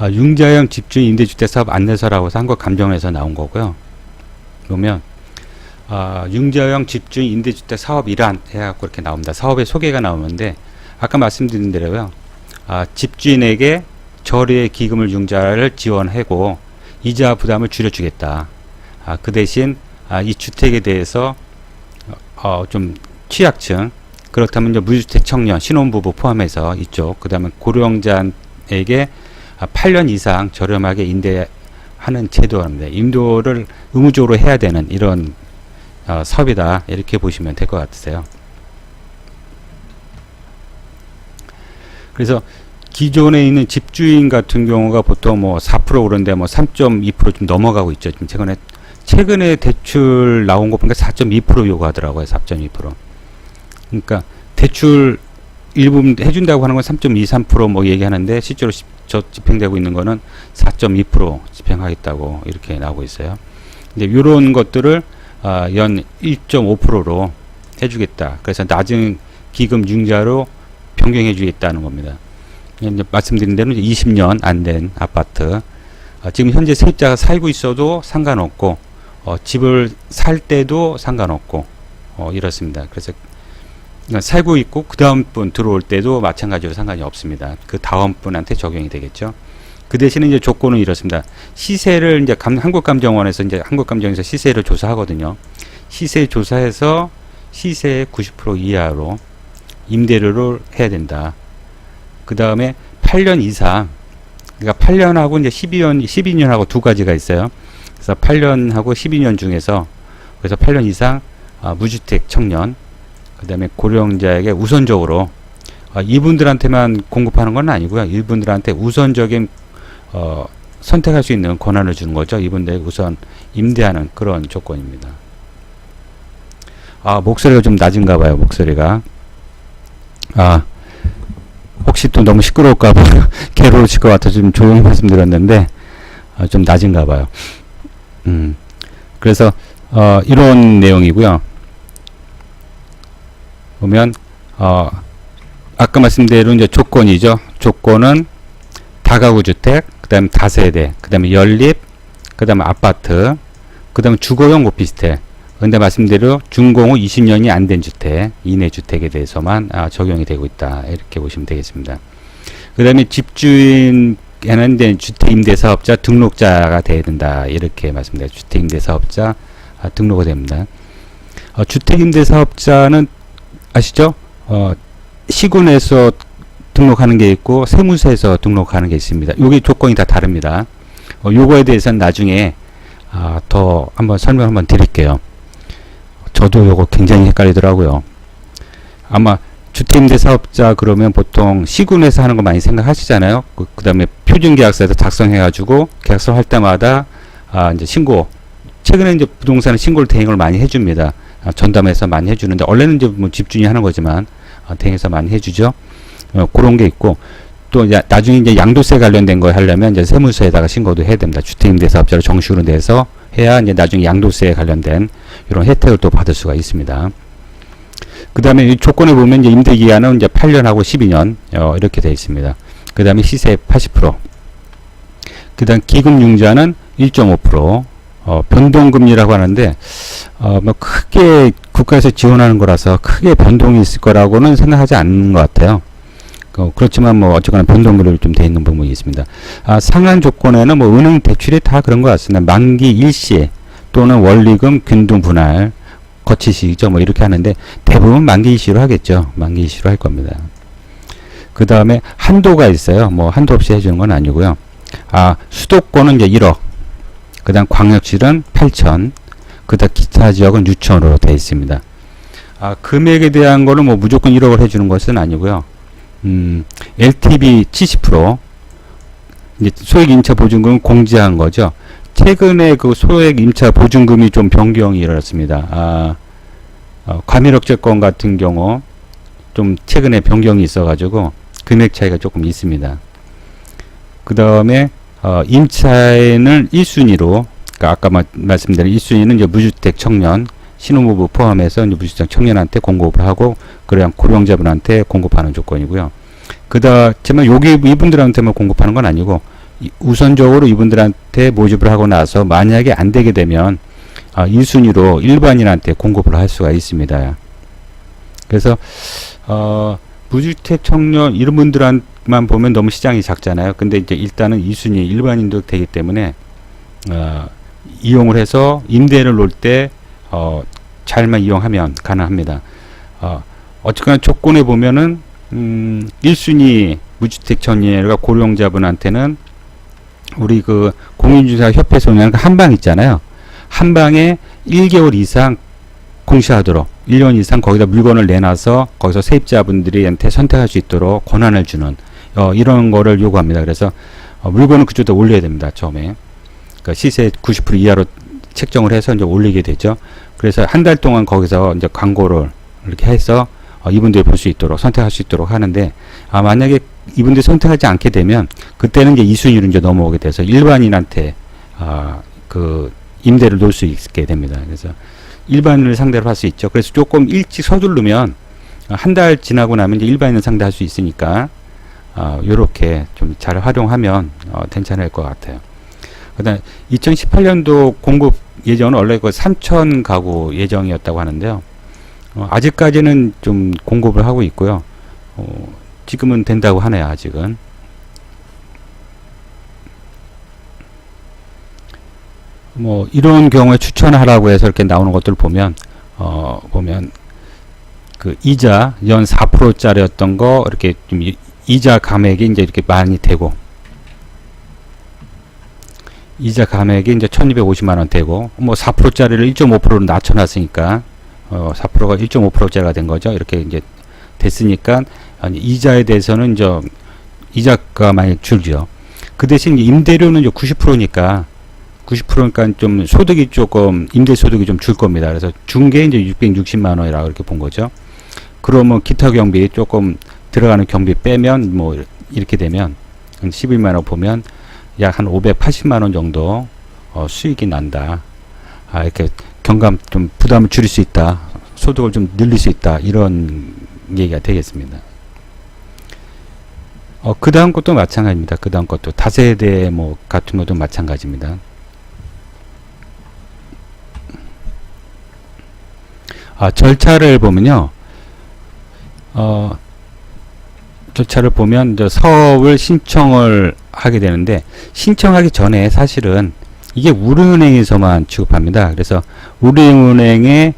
융자형 집주인 임대주택 사업 안내서라고 해서 한국감정원에서 나온 거고요. 보면 융자형 집주인 임대주택 사업 일환 해갖고 이렇게 나옵니다. 사업의 소개가 나오는데 아까 말씀드린 대로요. 집주인에게 저리의 기금을 융자를 지원하고 이자 부담을 줄여주겠다. 그 대신 이 주택에 대해서 좀 취약층, 그렇다면 이제 무주택 청년, 신혼부부 포함해서 이쪽, 그 다음에 고령자에게 8년 이상 저렴하게 임대하는 제도입니다. 임도를 의무적으로 해야 되는 이런 사업이다. 이렇게 보시면 될 것 같으세요. 그래서 기존에 있는 집주인 같은 경우가 보통 뭐 4% 오른데 뭐 3.2% 좀 넘어가고 있죠. 지금 최근에 대출 나온 거 보니까 4.2% 요구하더라고요. 4.2%. 그러니까 대출 일부 해준다고 하는 건 3.23% 뭐 얘기하는데 실제로 집행되고 있는 거는 4.2% 집행하겠다고 이렇게 나오고 있어요. 근데 이런 것들을 연 1.5%로 해주겠다. 그래서 낮은 기금 융자로 변경해 주겠다는 겁니다. 이제 말씀드린 대로 20년 안 된 아파트, 지금 현재 세입자가 살고 있어도 상관없고 집을 살 때도 상관없고 이렇습니다. 그래서 살고 있고 그 다음 분 들어올 때도 마찬가지로 상관이 없습니다. 그 다음 분한테 적용이 되겠죠. 그 대신에 이제 조건은 이렇습니다. 시세를 이제 한국감정원에서 시세를 조사하거든요. 시세 조사해서 시세의 90% 이하로 임대료를 해야 된다. 그 다음에 8년 이상, 그러니까 8년하고 이제 12년하고 두 가지가 있어요. 그래서 8년하고 12년 중에서 그래서 8년 이상 무주택 청년, 그 다음에 고령자에게 우선적으로 이분들한테만 공급하는 건 아니고요. 이분들한테 우선적인 선택할 수 있는 권한을 주는 거죠. 이분들 우선 임대하는 그런 조건입니다. 목소리가 좀 낮은가 봐요. 목소리가. 혹시 또 너무 시끄러울까봐 괴로우실 것 같아서 좀 조용히 말씀드렸는데 좀 낮은가 봐요. 그래서 이런 내용이고요. 보면 아까 말씀대로 이제 조건이죠. 조건은 다가구 주택, 그다음에 다세대, 그다음에 연립, 그다음에 아파트, 그다음에 주거용 오피스텔. 근데 말씀대로 준공 후 20년이 안 된 주택, 이내 주택에 대해서만 적용이 되고 있다. 이렇게 보시면 되겠습니다. 그다음에 집주인에는 주택임대사업자 등록자가 돼야 된다. 이렇게 말씀드려요. 주택임대사업자 등록이 됩니다. 주택임대사업자는 아시죠? 시군에서 등록하는 게 있고 세무서에서 등록하는 게 있습니다. 요게 조건이 다 다릅니다. 요거에 대해서는 나중에 더 한번 설명 한번 드릴게요. 저도 요거 굉장히 헷갈리더라고요. 아마 주택임대사업자 그러면 보통 시군에서 하는 거 많이 생각하시잖아요. 그 다음에 표준계약서에서 작성해가지고 계약서 할 때마다 이제 신고, 최근에 이제 부동산은 신고를 대행을 많이 해줍니다. 전담해서 많이 해주는데 원래는 이제 뭐 집주인이 하는 거지만 대행해서 많이 해주죠. 그런 게 있고 또 이제 나중에 이제 양도세 관련된 거 하려면 이제 세무서에다가 신고도 해야 됩니다. 주택임대사업자를 정식으로 내서 해야 이제 나중에 양도세에 관련된 이런 혜택을 또 받을 수가 있습니다. 그 다음에 이 조건에 보면 이제 임대기한은 이제 8년하고 12년 이렇게 되어 있습니다. 그 다음에 시세 80%. 그 다음 기금융자는 1.5%. 변동금리라고 하는데 뭐 크게 국가에서 지원하는 거라서 크게 변동이 있을 거라고는 생각하지 않는 것 같아요. 그렇지만 뭐 어쨌거나 변동금리로 좀 돼 있는 부분이 있습니다. 상한 조건에는 뭐 은행 대출이 다 그런 것 같습니다. 만기 일시 또는 원리금 균등 분할 거치시죠. 뭐 이렇게 하는데 대부분 만기 일시로 하겠죠. 만기 일시로 할 겁니다. 그 다음에 한도가 있어요. 뭐 한도 없이 해주는 건 아니고요. 수도권은 이제 1억. 그 다음 광역시는 8천, 그 다음 기타 지역은 6천으로 되어 있습니다. 금액에 대한 거는 뭐 무조건 1억을 해주는 것은 아니고요. LTV 70%, 이제 소액 임차 보증금은 공제한 거죠. 최근에 그 소액 임차 보증금이 좀 변경이 일어났습니다. 과밀억제권 같은 경우 좀 최근에 변경이 있어가지고 금액 차이가 조금 있습니다. 그 다음에 임차에는 1순위로, 그러니까 아까 말씀드린 1순위는 이제 무주택 청년, 신혼부부 포함해서 이제 무주택 청년한테 공급을 하고, 그래야 고령자분한테 공급하는 조건이고요. 그다음에 여기 이분들한테만 공급하는 건 아니고, 우선적으로 이분들한테 모집을 하고 나서 만약에 안 되게 되면 2순위로 일반인한테 공급을 할 수가 있습니다. 그래서 무주택 청년 이런 분들만 보면 너무 시장이 작잖아요. 근데 이제 일단은 2순위 일반인도 되기 때문에 이용을 해서 임대를 놓을 때 잘만 이용하면 가능합니다. 어쨌거나 조건에 보면은 1순위 무주택 청년과 고령자분한테는 우리 그 공인주택 협회에서 운영하는 한방 있잖아요. 한방에 1개월 이상 공시하도록 1년 이상 거기다 물건을 내놔서 거기서 세입자분들이한테 선택할 수 있도록 권한을 주는 이런 거를 요구합니다. 그래서 물건은 그쪽에다 올려야 됩니다. 처음에 그러니까 시세 90% 이하로 책정을 해서 이제 올리게 되죠. 그래서 한 달 동안 거기서 이제 광고를 이렇게 해서 이분들이 볼 수 있도록 선택할 수 있도록 하는데 만약에 이분들이 선택하지 않게 되면 그때는 이제 2순위로 이제 넘어오게 돼서 일반인한테 그 임대를 놓을 수 있게 됩니다. 그래서 일반인을 상대로 할 수 있죠. 그래서 조금 일찍 서두르면 한 달 지나고 나면 이제 일반인을 상대할 수 있으니까 요렇게 좀 잘 활용하면 괜찮을 것 같아요. 그다음 2018년도 공급 예정은 원래 그 3,000 가구 예정이었다고 하는데요. 아직까지는 좀 공급을 하고 있고요. 지금은 된다고 하네요. 아직은. 뭐 이런 경우에 추천하라고 해서 이렇게 나오는 것들 보면 그 이자 연 4%짜리였던 거 이렇게 좀 이자 감액이 이제 이렇게 많이 되고 이자 감액이 이제 1,250만 원 되고 뭐 4%짜리를 1.5%로 낮춰놨으니까 4%가 1.5%짜리가 된 거죠. 이렇게 이제 됐으니까 이자에 대해서는 이제 이자가 많이 줄죠. 그 대신 임대료는 이제 90%니까 좀 소득이 조금 임대 소득이 좀 줄 겁니다. 그래서 중개 이제 660만 원이라고 이렇게 본 거죠. 그러면 기타 경비 조금 들어가는 경비 빼면 뭐 이렇게 되면 11만 원 보면 약 한 580만 원 정도 수익이 난다. 이렇게 경감 좀 부담을 줄일 수 있다. 소득을 좀 늘릴 수 있다. 이런 얘기가 되겠습니다. 그 다음 것도 마찬가지입니다. 그 다음 것도 다세대 뭐 같은 것도 마찬가지입니다. 절차를 보면요. 절차를 보면 이제 사업을 신청을 하게 되는데 신청하기 전에 사실은 이게 우리은행에서만 취급합니다. 그래서 우리은행에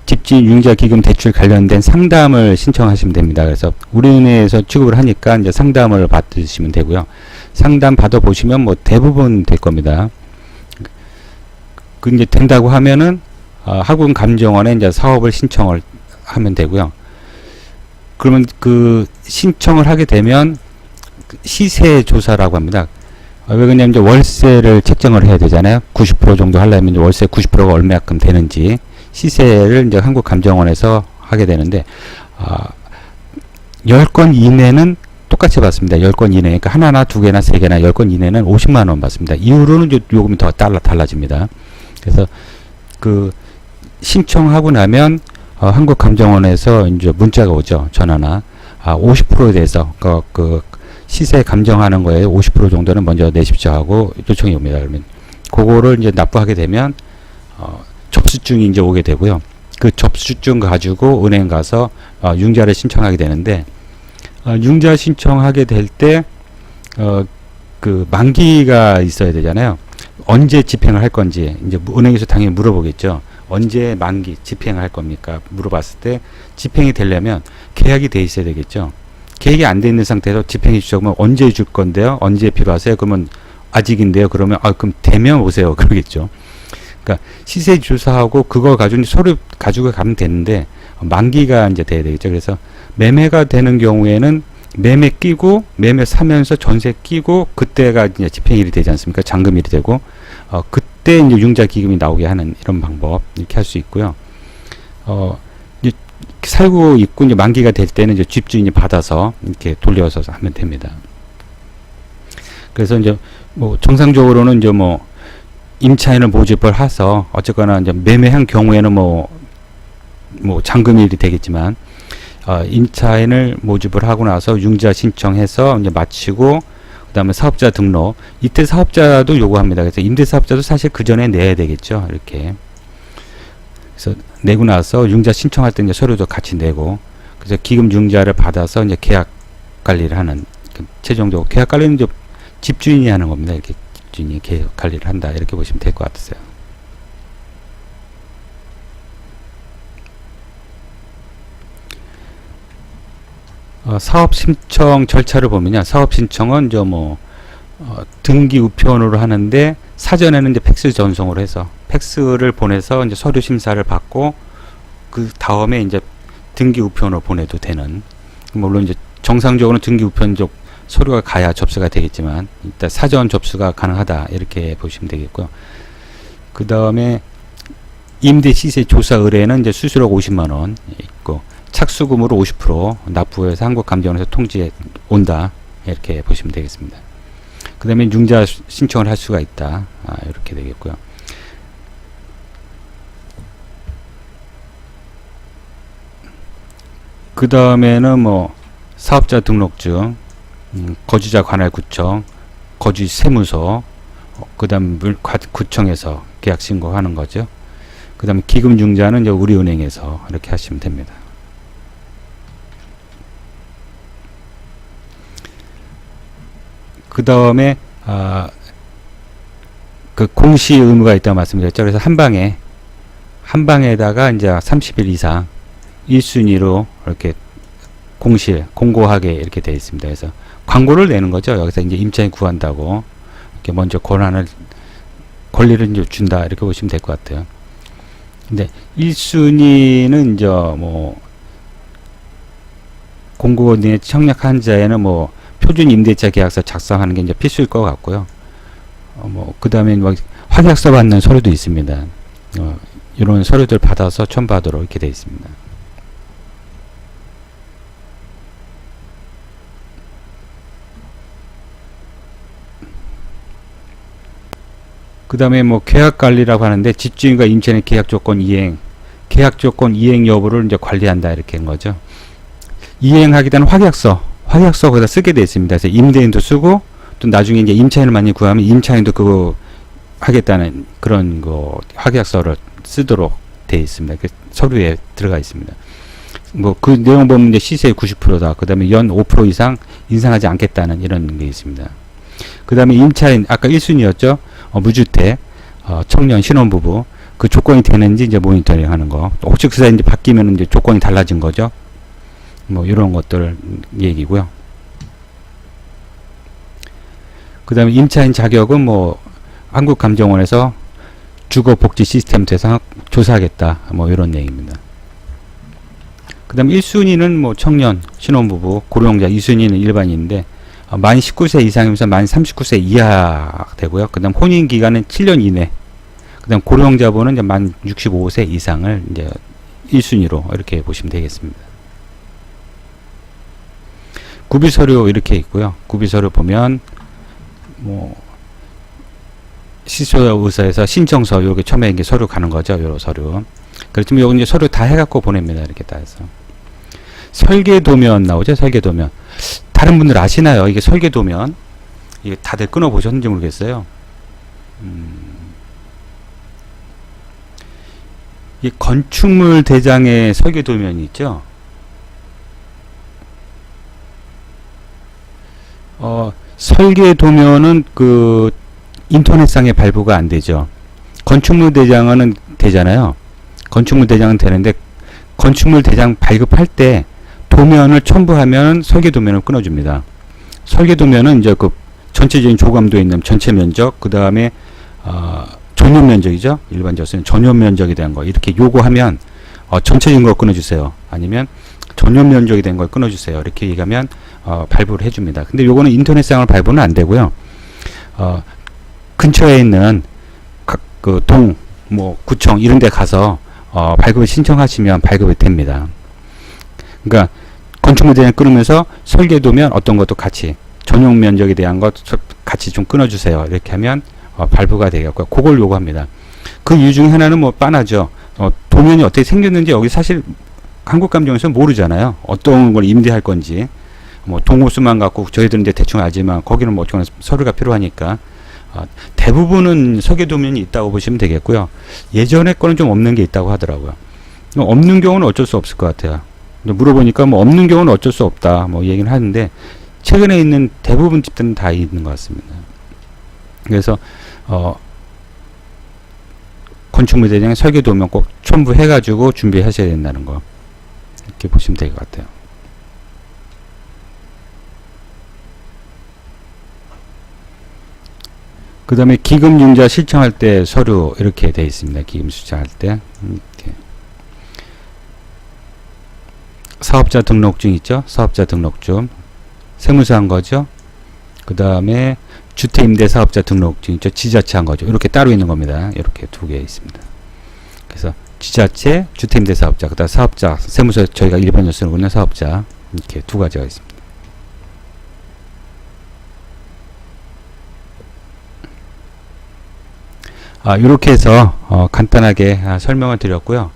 집주인 융자 기금 대출 관련된 상담을 신청하시면 됩니다. 그래서 우리은행에서 취급을 하니까 이제 상담을 받으시면 되고요. 상담 받아 보시면 뭐 대부분 될 겁니다. 그 이제 된다고 하면은 한국감정원에 이제 사업을 신청을 하면 되고요. 그러면 그 신청을 하게 되면 시세 조사라고 합니다. 왜 그러냐면 이제 월세를 책정을 해야 되잖아요. 90% 정도 하려면 이제 월세 90%가 얼마만큼 되는지 시세를 이제 한국감정원에서 하게 되는데 10건 이내는 똑같이 받습니다. 10건 이내. 그러니까 하나나 두 개나 세 개나 10건 이내는 50만 원 받습니다. 이후로는 요금이 더 달라집니다. 그래서 그 신청하고 나면 한국감정원에서 이제 문자가 오죠. 전화나 50%에 대해서 그 시세 감정하는 거에 50% 정도는 먼저 내십시오 하고 요청이 옵니다. 그러면 그거를 이제 납부하게 되면 접수증이 이제 오게 되고요. 그 접수증 가지고 은행 가서 융자를 신청하게 되는데 융자 신청하게 될 때 그 만기가 있어야 되잖아요. 언제 집행을 할 건지 이제 은행에서 당연히 물어보겠죠. 언제 만기 집행을 할 겁니까? 물어봤을 때 집행이 되려면 계약이 돼 있어야 되겠죠. 계약이 안 돼 있는 상태에서 집행해 주자고 하면 언제 줄 건데요? 언제 필요하세요? 그러면 아직인데요. 그러면 그럼 되면 오세요. 그러겠죠. 그러니까 시세 조사하고 그거 가지고 서류 가지고 가면 되는데 만기가 이제 돼야 되겠죠. 그래서 매매가 되는 경우에는 매매 끼고 매매 사면서 전세 끼고 그때가 이제 집행일이 되지 않습니까? 잔금일이 되고 그때 이제 융자 기금이 나오게 하는 이런 방법 이렇게 할 수 있고요. 이제 살고 있고 이제 만기가 될 때는 이제 집주인이 받아서 이렇게 돌려서 하면 됩니다. 그래서 이제 뭐 정상적으로는 이제 뭐 임차인을 모집을 해서 어쨌거나 이제 매매한 경우에는 뭐 잔금일이 되겠지만 임차인을 모집을 하고 나서 융자 신청해서 이제 마치고 그 다음에 사업자 등록, 이때 사업자도 요구합니다. 그래서 임대사업자도 사실 그 전에 내야 되겠죠. 이렇게. 그래서 내고 나서 융자 신청할 때 이제 서류도 같이 내고, 그래서 기금 융자를 받아서 이제 계약 관리를 하는, 최종적으로 계약 관리는 이제 집주인이 하는 겁니다. 이렇게 집주인이 계약 관리를 한다. 이렇게 보시면 될 것 같으세요. 사업 신청 절차를 보면요. 사업 신청은 이제 등기 우편으로 하는데, 사전에는 이제 팩스 전송을 해서 팩스를 보내서 이제 서류 심사를 받고, 그 다음에 이제 등기 우편으로 보내도 되는, 물론 이제 정상적으로는 등기 우편적 서류가 가야 접수가 되겠지만 일단 사전 접수가 가능하다, 이렇게 보시면 되겠고요. 그 다음에 임대 시세 조사 의뢰는 이제 수수료가 50만 원 있고, 착수금으로 50% 납부해서 한국감정원에서 통지에 온다, 이렇게 보시면 되겠습니다. 그 다음에 융자 신청을 할 수가 있다, 이렇게 되겠고요. 그 다음에는 사업자 등록증, 거주자 관할 구청, 거주 세무서, 그 다음 구청에서 계약 신고하는 거죠. 그 다음에 기금 융자는 이제 우리은행에서 이렇게 하시면 됩니다. 그 다음에 그 공시 의무가 있다고 말씀드렸죠. 그래서 한 방에다가 이제 30일 이상 1순위로 이렇게 공고하게 이렇게 되어 있습니다. 그래서 광고를 내는 거죠. 여기서 이제 임차인 구한다고 이렇게 먼저 권리를 이제 준다, 이렇게 보시면 될 것 같아요. 근데 1순위는 이제 공고에 청약한 자에는 표준 임대차 계약서 작성하는 게 이제 필수일 것 같고요. 그 다음에 확약서 받는 서류도 있습니다. 이런 서류들 받아서 첨부하도록 이렇게 되어 있습니다. 그 다음에 계약 관리라고 하는데, 집주인과 임차인의 계약 조건 이행 여부를 이제 관리한다, 이렇게 한 거죠. 이행하기 위한 확약서 거기다 쓰게 되어 있습니다. 그래서 임대인도 쓰고, 또 나중에 이제 임차인을 많이 구하면 임차인도 그거 하겠다는 그런 거 확약서를 쓰도록 되어 있습니다. 그 서류에 들어가 있습니다. 그 내용 보면 이제 시세의 90%다. 그 다음에 연 5% 이상 인상하지 않겠다는 이런 게 있습니다. 그 다음에 임차인, 아까 1순위였죠. 무주택, 청년, 신혼부부, 그 조건이 되는지 이제 모니터링 하는 거. 혹시 그 사이 이제 바뀌면 이제 조건이 달라진 거죠. 이런 것들 얘기고요. 그 다음에 임차인 자격은 한국감정원에서 주거복지 시스템 대상 조사하겠다, 이런 내용입니다. 그 다음에 1순위는 청년, 신혼부부, 고령자, 2순위는 일반인인데, 만 19세 이상이면서 만 39세 이하 되고요. 그 다음 혼인기간은 7년 이내. 그 다음 고령자분은 이제 만 65세 이상을 이제 1순위로 이렇게 보시면 되겠습니다. 구비서류 이렇게 있고요. 구비서류 보면 시소의사에서 신청서, 요게 처음에 이게 서류 가는 거죠. 요 서류. 그렇지만 요건 이제 서류 다 해갖고 보냅니다. 이렇게 다 해서. 설계도면 나오죠. 설계도면. 다른 분들 아시나요? 이게 설계도면. 이게 다들 끊어보셨는지 모르겠어요. 이 건축물 대장의 설계도면이 있죠. 설계도면은 그 인터넷상에 발부가 안 되죠. 건축물 대장은 되잖아요. 건축물 대장은 되는데, 건축물 대장 발급할 때 도면을 첨부하면 설계도면을 끊어줍니다. 설계도면은 이제 그 전체적인 조감도에 있는 전체 면적, 그 다음에 전용 면적이죠. 일반적으로 전용 면적에 대한 거 이렇게 요구하면 전체적인 걸 끊어주세요. 아니면 전용 면적이 된 걸 끊어주세요. 이렇게 얘기하면 발부를 해줍니다. 근데 요거는 인터넷상으로 발부는 안 되고요. 근처에 있는 각 그 동, 구청 이런 데 가서 발급을 신청하시면 발급이 됩니다. 그러니까 건축물 대장 끊으면서 설계도면 어떤 것도 같이 전용 면적에 대한 것 같이 좀 끊어주세요. 이렇게 하면 발부가 되겠고요. 그걸 요구합니다. 그 이유 중에 하나는 빤하죠. 도면이 어떻게 생겼는지 여기 사실 한국감정에서 모르잖아요. 어떤 걸 임대할 건지. 뭐 동호수만 갖고 저희들은 이제 대충 알지만 거기는 뭐 어쩌거나 서류가 필요하니까 대부분은 설계도면이 있다고 보시면 되겠고요. 예전에 거는 좀 없는 게 있다고 하더라고요. 없는 경우는 어쩔 수 없을 것 같아요. 물어보니까 뭐 없는 경우는 어쩔 수 없다 뭐 얘기는 하는데 최근에 있는 대부분 집들은 다 있는 것 같습니다. 그래서 건축물대장 설계도면 꼭 첨부해가지고 준비하셔야 된다는 거 이렇게 보시면 될 것 같아요. 그 다음에 기금융자 신청할 때 서류 이렇게 되어 있습니다. 기금 신청할 때 이렇게. 사업자 등록증 있죠? 사업자 등록증 세무서 한 거죠. 그 다음에 주택임대사업자 등록증 있죠? 지자체 한 거죠. 이렇게 따로 있는 겁니다. 이렇게 두 개 있습니다. 그래서 지자체, 주택임대사업자, 그 다음 사업자, 세무서 저희가 일반적으로 쓰는 거는 사업자 이렇게 두 가지가 있습니다. 이렇게 해서 간단하게 설명을 드렸고요.